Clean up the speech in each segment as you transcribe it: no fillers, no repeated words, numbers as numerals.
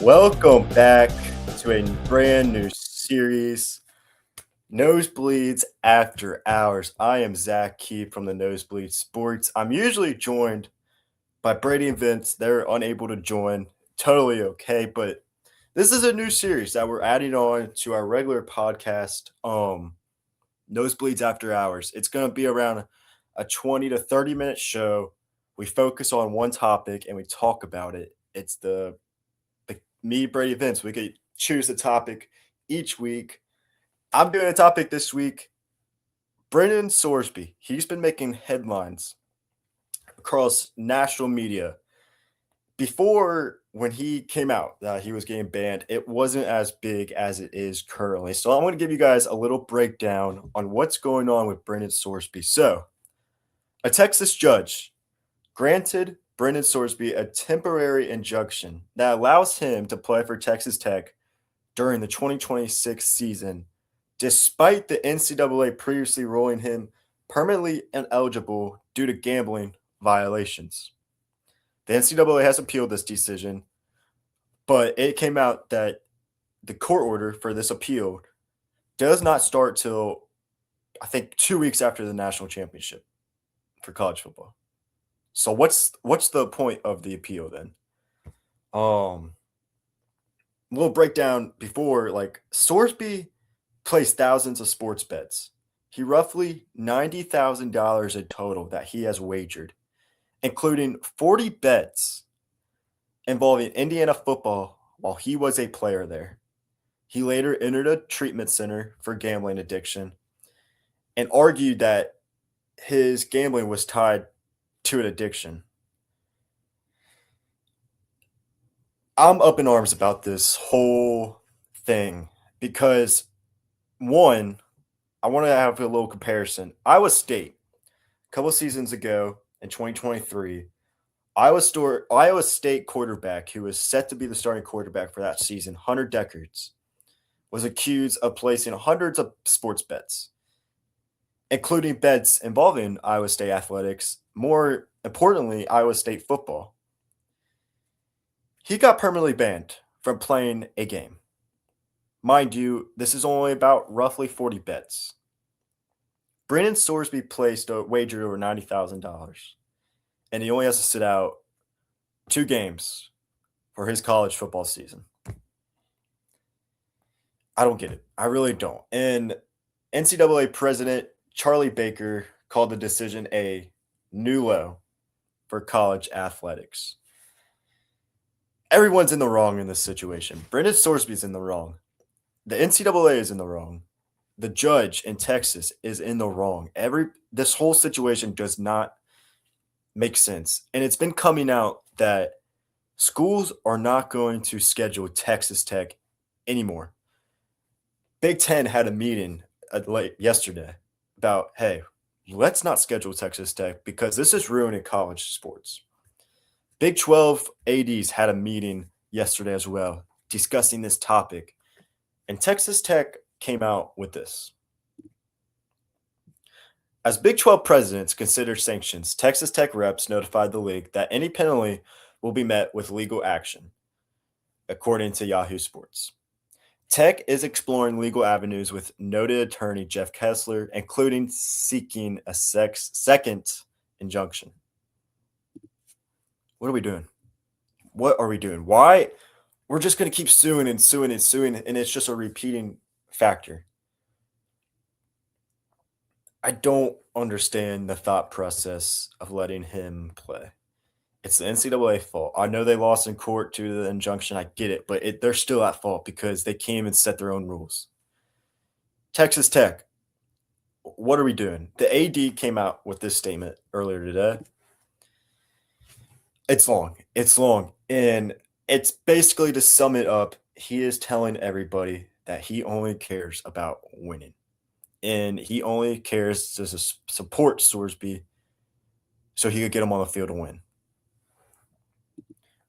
Welcome back to a brand new series, Nosebleeds After Hours. I am Zach Key from the Nosebleeds Sports. I'm usually joined by Brady and Vince. They're unable to join. Totally okay, but this is a new series that we're adding on to our regular podcast, Nosebleeds After Hours. It's going to be around a 20 to 30-minute show. We focus on one topic and we talk about it. It's me, Brady, Vince. We could choose a topic each week. I'm doing a topic this week. Brendan Sorsby. He's been making headlines across national media. Before, when he came out that he was getting banned, it wasn't as big as it is currently. So I'm going to give you guys a little breakdown on what's going on with Brendan Sorsby. So, a Texas judge granted Brendan Sorsby a temporary injunction that allows him to play for Texas Tech during the 2026 season, despite the NCAA previously ruling him permanently ineligible due to gambling violations. The NCAA has appealed this decision, but it came out that the court order for this appeal does not start till, I think, 2 weeks after the national championship for college football. So what's the point of the appeal then? Little breakdown before, like, Sorsby plays thousands of sports bets. He roughly $90,000 in total that he has wagered, including 40 bets involving Indiana football while he was a player there. He later entered a treatment center for gambling addiction and argued that his gambling was tied to an addiction. I'm up in arms about this whole thing because, one, I want to have a little comparison. Iowa State, a couple seasons ago in 2023, Iowa State quarterback who was set to be the starting quarterback for that season, Hunter Deckards, was accused of placing hundreds of sports bets, including bets involving Iowa State athletics, more importantly, Iowa State football. He got permanently banned from playing a game. Mind you, this is only about roughly 40 bets. Brendan Sorsby placed a wager over $90,000, and he only has to sit out 2 games for his college football season. I don't get it. I really don't. And NCAA President Charlie Baker called the decision a new low for college athletics. Everyone's in the wrong in this situation. Brendan Sorsby's in the wrong. The NCAA is in the wrong. The judge in Texas is in the wrong. This whole situation does not make sense. And it's been coming out that schools are not going to schedule Texas Tech anymore. Big Ten had a meeting late yesterday about, hey, let's not schedule Texas Tech because this is ruining college sports. Big 12 ADs had a meeting yesterday as well discussing this topic, and Texas Tech came out with this. As Big 12 presidents consider sanctions, Texas Tech reps notified the league that any penalty will be met with legal action, according to Yahoo Sports. Tech is exploring legal avenues with noted attorney Jeff Kessler, including seeking a second injunction. What are we doing? What are we doing? Why? We're just going to keep suing and suing and suing, and it's just a repeating factor. I don't understand the thought process of letting him play. It's the NCAA fault. I know they lost in court due to the injunction. I get it, but they're still at fault because they came and set their own rules. Texas Tech, what are we doing? The AD came out with this statement earlier today. It's long. And it's basically, to sum it up, he is telling everybody that he only cares about winning. And he only cares to support Sorsby so he could get him on the field to win.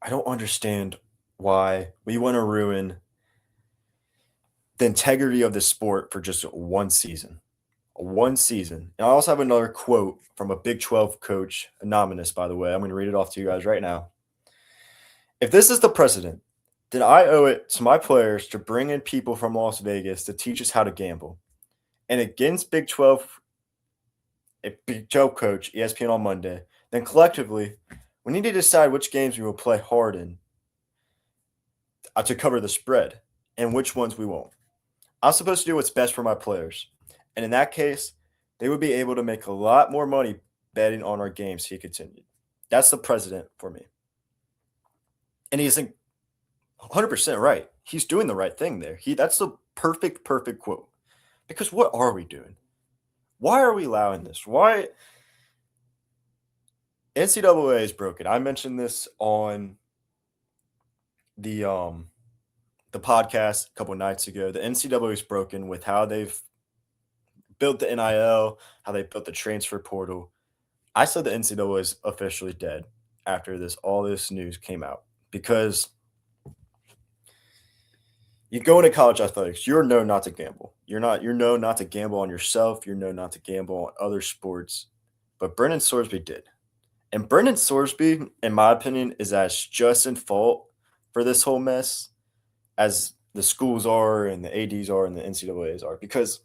I don't understand why we want to ruin the integrity of the sport for just one season. One season. And I also have another quote from a Big 12 coach, anonymous, by the way. I'm going to read it off to you guys right now. If this is the precedent, then I owe it to my players to bring in people from Las Vegas to teach us how to gamble. And against Big 12 coach, ESPN on Monday, then collectively, we need to decide which games we will play hard in to cover the spread and which ones we won't. I'm supposed to do what's best for my players. And in that case, they would be able to make a lot more money betting on our games, he continued. That's the president for me. And he's 100% right. He's doing the right thing there. That's the perfect quote. Because what are we doing? Why are we allowing this? Why? NCAA is broken. I mentioned this on the podcast a couple nights ago. The NCAA is broken with how they've built the NIL, how they built the transfer portal. I said the NCAA is officially dead after all this news came out because you go into college athletics, you're known not to gamble. You're known not to gamble on yourself. You're known not to gamble on other sports. But Brendan Sorsby did. And Brendan Sorsby, in my opinion, is as just in fault for this whole mess as the schools are and the ADs are and the NCAAs are, because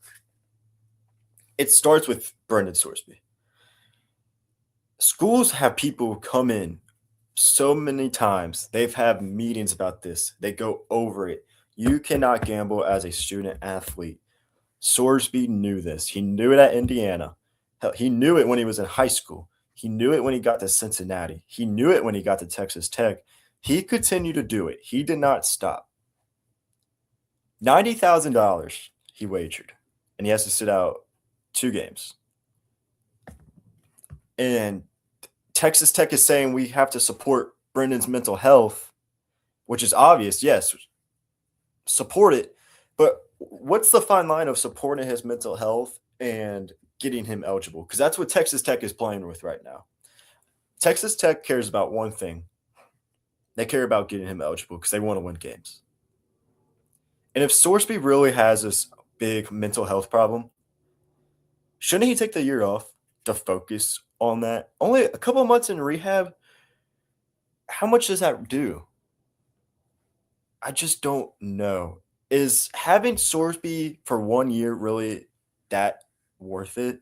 it starts with Brendan Sorsby. Schools have people come in so many times. They've had meetings about this. They go over it. You cannot gamble as a student athlete. Sorsby knew this. He knew it at Indiana. Hell, he knew it when he was in high school. He knew it when he got to Cincinnati. He knew it when he got to Texas Tech. He continued to do it. He did not stop. $90,000 he wagered, and he has to sit out 2 games. And Texas Tech is saying we have to support Brendan's mental health, which is obvious. Yes, support it. But what's the fine line of supporting his mental health and getting him eligible? Because that's what Texas Tech is playing with right now. Texas Tech cares about one thing. They care about getting him eligible because they want to win games. And if Sorsby really has this big mental health problem, shouldn't he take the year off to focus on that? Only a couple of months in rehab, how much does that do? I just don't know. Is having Sorsby for 1 year really that worth it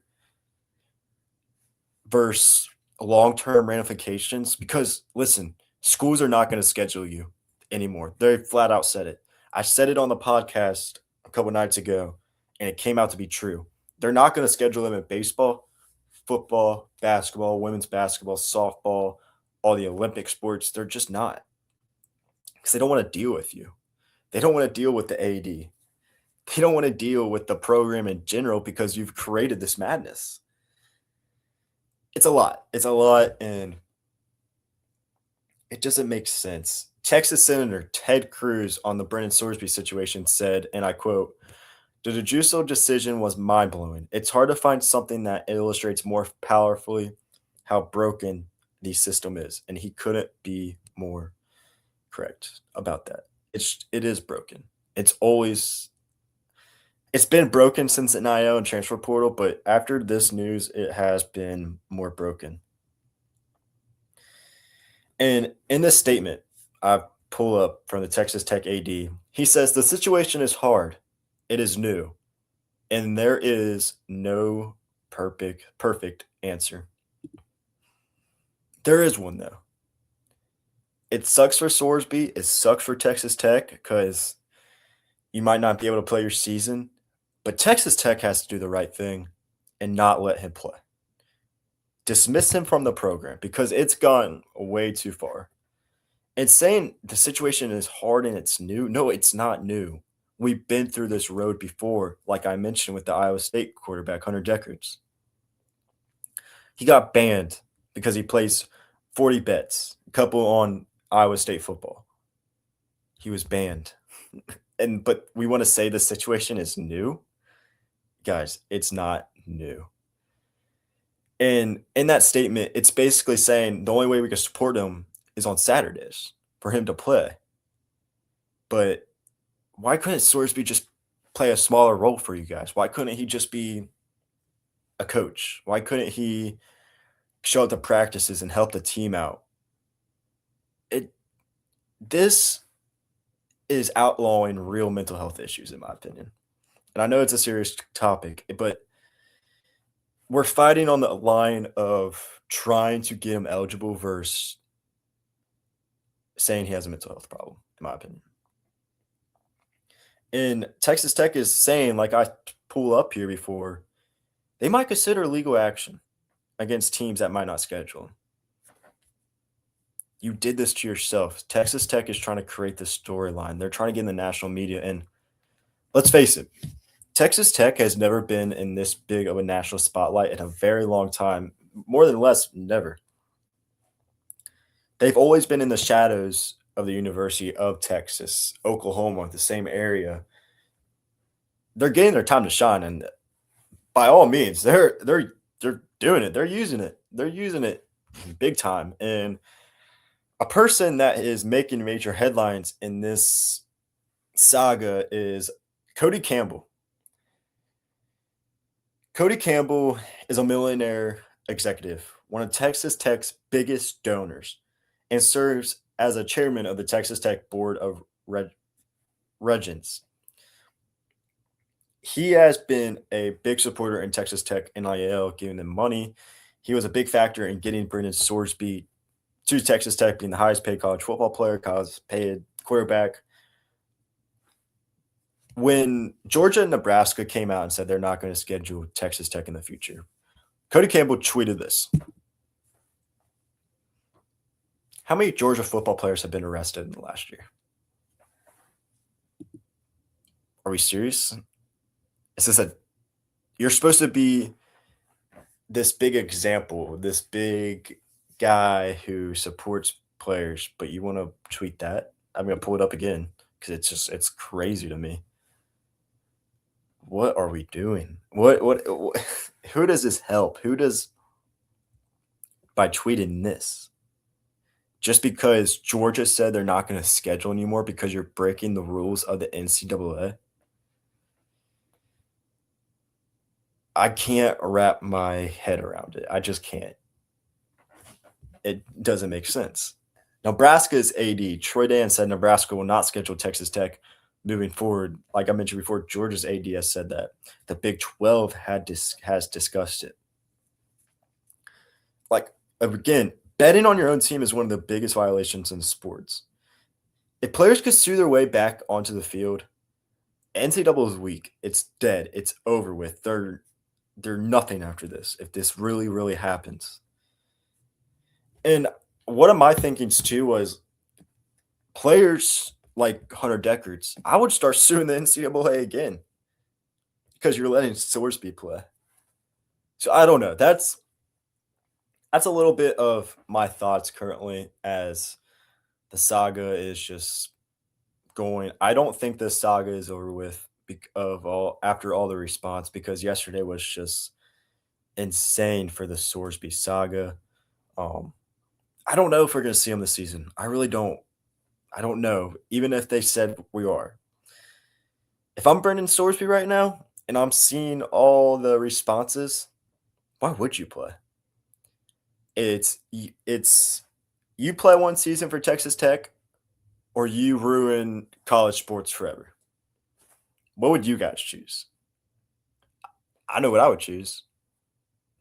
versus long-term ramifications? Because, listen, schools are not going to schedule you anymore. They flat out said it. I said it on the podcast a couple nights ago, and it came out to be true. They're not going to schedule them in baseball, football, basketball, women's basketball, softball, all the Olympic sports. They're just not, because they don't want to deal with you. They don't want to deal with the AD. They don't want to deal with the program in general because you've created this madness. It's a lot. It's a lot, and it doesn't make sense. Texas Senator Ted Cruz on the Brendan Sorsby situation said, and I quote, "The judicial decision was mind-blowing. It's hard to find something that illustrates more powerfully how broken the system is." And he couldn't be more correct about that. It is broken. It's been broken since the NIL and transfer portal, but after this news, it has been more broken. And in this statement I pull up from the Texas Tech AD, he says the situation is hard. It is new. And there is no perfect answer. There is one, though. It sucks for Sorsby. It sucks for Texas Tech because you might not be able to play your season. But Texas Tech has to do the right thing and not let him play. Dismiss him from the program because it's gone way too far. And saying the situation is hard and it's new, no, it's not new. We've been through this road before, like I mentioned with the Iowa State quarterback, Hunter Deckers. He got banned because he placed 40 bets, a couple on Iowa State football. He was banned. But we want to say the situation is new? Guys, it's not new. And in that statement, it's basically saying the only way we can support him is on Saturdays for him to play. But why couldn't Sorsby just play a smaller role for you guys? Why couldn't he just be a coach? Why couldn't he show up to practices and help the team out? It this is outlawing real mental health issues, in my opinion. And I know it's a serious topic, but we're fighting on the line of trying to get him eligible versus saying he has a mental health problem, in my opinion. And Texas Tech is saying, like I pull up here before, they might consider legal action against teams that might not schedule him. You did this to yourself. Texas Tech is trying to create this storyline. They're trying to get in the national media. And let's face it, Texas Tech has never been in this big of a national spotlight in a very long time. More than less, never. They've always been in the shadows of the University of Texas, Oklahoma, the same area. They're getting their time to shine, and by all means, they're doing it. They're using it. They're using it big time. And a person that is making major headlines in this saga is Cody Campbell. Cody Campbell is a millionaire executive, one of Texas Tech's biggest donors, and serves as a chairman of the Texas Tech Board of Regents. He has been a big supporter in Texas Tech NIL, giving them money. He was a big factor in getting Brendan Sorsby to Texas Tech, being the highest paid college football player, college paid quarterback. When Georgia and Nebraska came out and said they're not going to schedule Texas Tech in the future, Cody Campbell tweeted this. How many Georgia football players have been arrested in the last year? Are we serious? Is this you're supposed to be this big example, this big guy who supports players, but you want to tweet that? I'm going to pull it up again because it's crazy to me. What are we doing? What who does this help? Who does by tweeting this? Just because Georgia said they're not going to schedule anymore because you're breaking the rules of the NCAA? I can't wrap my head around it. I just can't. It doesn't make sense. Nebraska's AD, Troy Dan, said Nebraska will not schedule Texas Tech moving forward. Like I mentioned before, Georgia's AD has said that. The Big 12 has discussed it. Like, again, betting on your own team is one of the biggest violations in sports. If players could sue their way back onto the field, NCAA is weak. It's dead. It's over with. They're nothing after this if this really, really happens. And one of my thinkings too was players like Hunter Deckards, I would start suing the NCAA again because you're letting Sorsby play. So I don't know. That's a little bit of my thoughts currently as the saga is just going. I don't think this saga is over with after all the response, because yesterday was just insane for the Sorsby saga. I don't know if we're going to see him this season. I really don't. I don't know. Even if they said we are. If I'm Brendan Sorsby right now and I'm seeing all the responses, why would you play? It's you play one season for Texas Tech or you ruin college sports forever. What would you guys choose? I know what I would choose.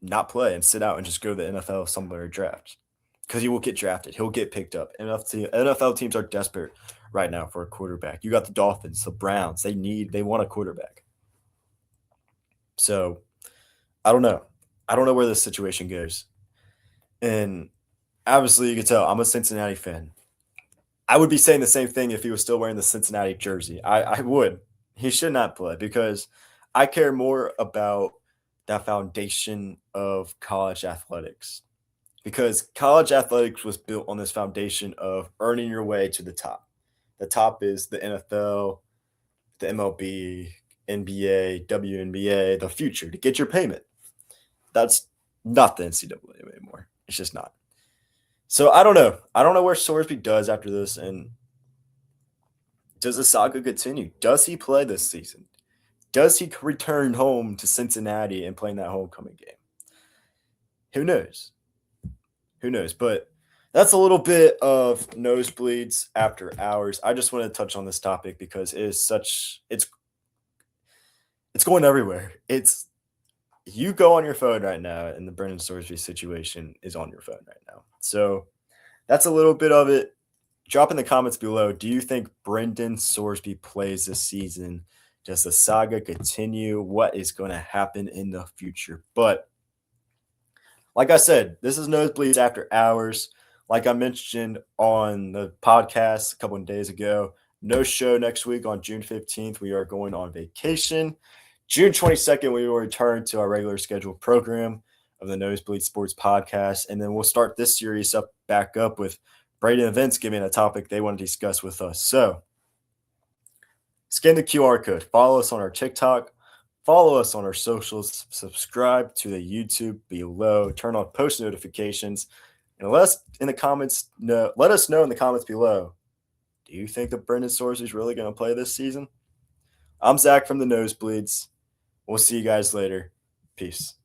Not play and sit out and just go to the NFL somewhere draft. Because he will get drafted. He'll get picked up. NFL teams are desperate right now for a quarterback. You got the Dolphins, the Browns. They want a quarterback. So I don't know. I don't know where this situation goes. And obviously you can tell I'm a Cincinnati fan. I would be saying the same thing if he was still wearing the Cincinnati jersey. I would. He should not play because I care more about that foundation of college athletics. Because college athletics was built on this foundation of earning your way to the top. The top is the NFL, the MLB, NBA, WNBA, the future, to get your payment. That's not the NCAA anymore. It's just not. So I don't know. I don't know where Sorsby does after this. And does the saga continue? Does he play this season? Does he return home to Cincinnati and play in that homecoming game? Who knows? Who knows? But that's a little bit of Nosebleeds After Hours. I just wanted to touch on this topic because it's going everywhere. It's you go on your phone right now, and the Brendan Sorsby situation is on your phone right now. So that's a little bit of it. Drop in the comments below. Do you think Brendan Sorsby plays this season? Does the saga continue? What is going to happen in the future? But like I said, this is Nosebleeds After Hours. Like I mentioned on the podcast a couple of days ago, no show next week on June 15th. We are going on vacation. June 22nd, we will return to our regular scheduled program of the Nosebleed Sports Podcast. And then we'll start this series back up with Braden and Vince giving a topic they want to discuss with us. So scan the QR code. Follow us on our TikTok. Follow us on our socials. Subscribe to the YouTube below. Turn on post notifications. And let us know in the comments below. Do you think that Brendan Sorsby is really going to play this season? I'm Zach from the Nosebleeds. We'll see you guys later. Peace.